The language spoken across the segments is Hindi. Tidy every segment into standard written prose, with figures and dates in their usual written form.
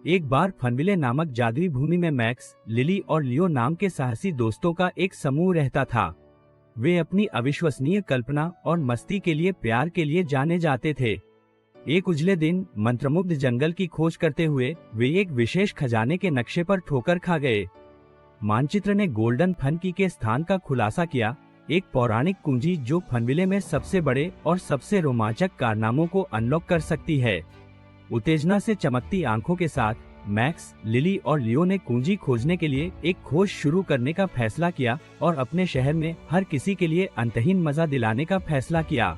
एक बार फनविले नामक जादुई भूमि में मैक्स, लिली और लियो नाम के साहसी दोस्तों का एक समूह रहता था। वे अपनी अविश्वसनीय कल्पना और मस्ती के लिए प्यार के लिए जाने जाते थे। एक उजले दिन मंत्रमुग्ध जंगल की खोज करते हुए वे एक विशेष खजाने के नक्शे पर ठोकर खा गए। मानचित्र ने गोल्डन फन की के स्थान का खुलासा किया, एक पौराणिक कुंजी जो फनविले में सबसे बड़े और सबसे रोमांचक कारनामों को अनलॉक कर सकती है। उत्तेजना से चमकती आंखों के साथ मैक्स, लिली और लियो ने कुंजी खोजने के लिए एक खोज शुरू करने का फैसला किया और अपने शहर में हर किसी के लिए अंतहीन मजा दिलाने का फैसला किया।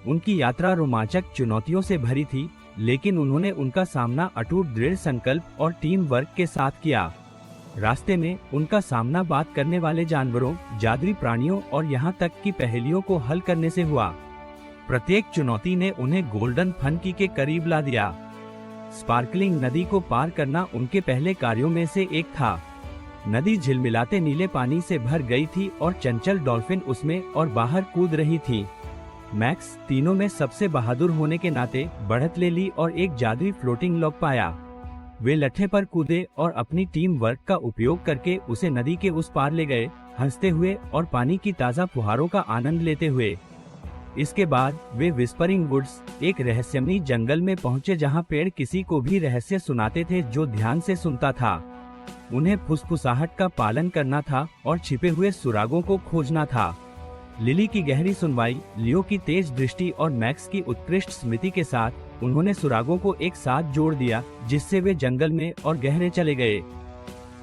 उनकी यात्रा रोमांचक चुनौतियों से भरी थी, लेकिन उन्होंने उनका सामना अटूट दृढ़ संकल्प और टीम वर्क के साथ किया। रास्ते में उनका सामना बात करने वाले जानवरों, जादुई प्राणियों और यहाँ तक कि पहेलियों को हल करने से हुआ। प्रत्येक चुनौती ने उन्हें गोल्डन फन की के करीब ला दिया। स्पार्कलिंग नदी को पार करना उनके पहले कार्यों में से एक था। नदी झिलमिलाते नीले पानी से भर गई थी और चंचल डॉल्फिन उसमें और बाहर कूद रही थी। मैक्स तीनों में सबसे बहादुर होने के नाते बढ़त ले ली और एक जादुई फ्लोटिंग लॉक पाया। वे लट्ठे पर कूदे और अपनी टीम वर्क का उपयोग करके उसे नदी के उस पार ले गए, हंसते हुए और पानी की ताज़ा फुहारों का आनंद लेते हुए। इसके बाद वे विस्परिंग वुड्स, एक रहस्यमयी जंगल में पहुंचे जहां पेड़ किसी को भी रहस्य सुनाते थे जो ध्यान से सुनता था। उन्हें फुसफुसाहट का पालन करना था और छिपे हुए सुरागों को खोजना था। लिली की गहरी सुनवाई, लियो की तेज दृष्टि और मैक्स की उत्कृष्ट स्मृति के साथ उन्होंने सुरागों को एक साथ जोड़ दिया, जिससे वे जंगल में और गहरे चले गए।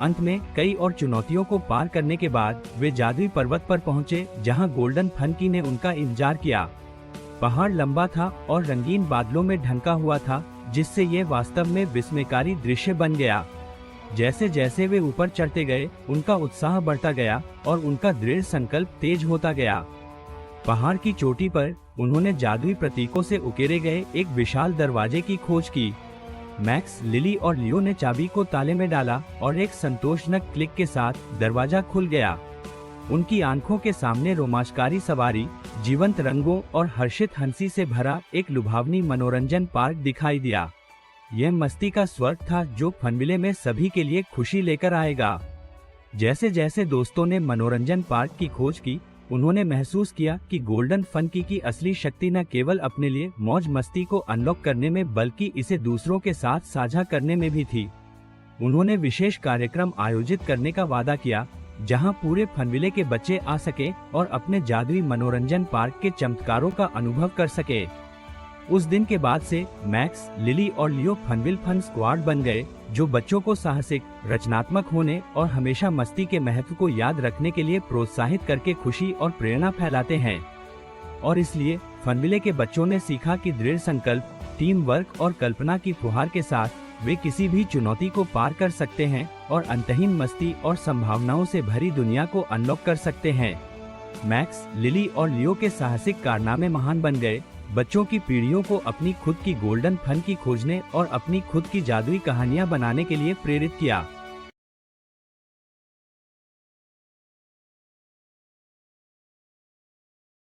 अंत में कई और चुनौतियों को पार करने के बाद वे जादुई पर्वत पर पहुंचे, जहां गोल्डन फनकी ने उनका इंतजार किया। पहाड़ लंबा था और रंगीन बादलों में ढंका हुआ था, जिससे ये वास्तव में विस्मयकारी दृश्य बन गया। जैसे जैसे वे ऊपर चढ़ते गए, उनका उत्साह बढ़ता गया और उनका दृढ़ संकल्प तेज होता गया। पहाड़ की चोटी पर उन्होंने जादुई प्रतीकों से उकेरे गए एक विशाल दरवाजे की खोज की। मैक्स, लिली और लियो ने चाबी को ताले में डाला और एक संतोषजनक क्लिक के साथ दरवाजा खुल गया। उनकी आंखों के सामने रोमांचकारी सवारी, जीवंत रंगों और हर्षित हंसी से भरा एक लुभावनी मनोरंजन पार्क दिखाई दिया। यह मस्ती का स्वर्ग था जो फनविले में सभी के लिए खुशी लेकर आएगा। जैसे जैसे दोस्तों ने मनोरंजन पार्क की खोज की, उन्होंने महसूस किया कि गोल्डन फन की असली शक्ति न केवल अपने लिए मौज मस्ती को अनलॉक करने में बल्कि इसे दूसरों के साथ साझा करने में भी थी। उन्होंने विशेष कार्यक्रम आयोजित करने का वादा किया, जहां पूरे फनविले के बच्चे आ सके और अपने जादुई मनोरंजन पार्क के चमत्कारों का अनुभव कर सके। उस दिन के बाद से मैक्स, लिली और लियो फनविल फन स्क्वाड बन गए, जो बच्चों को साहसिक, रचनात्मक होने और हमेशा मस्ती के महत्व को याद रखने के लिए प्रोत्साहित करके खुशी और प्रेरणा फैलाते हैं। और इसलिए फनविले के बच्चों ने सीखा कि दृढ़ संकल्प, टीम वर्क और कल्पना की फुहार के साथ वे किसी भी चुनौती को पार कर सकते हैं और अंतहीन मस्ती और संभावनाओं से भरी दुनिया को अनलॉक कर सकते हैं। मैक्स, लिली और लियो के साहसिक कारनामे महान बन गए, बच्चों की पीढ़ियों को अपनी खुद की गोल्डन फन की खोजने और अपनी खुद की जादुई कहानियां बनाने के लिए प्रेरित किया।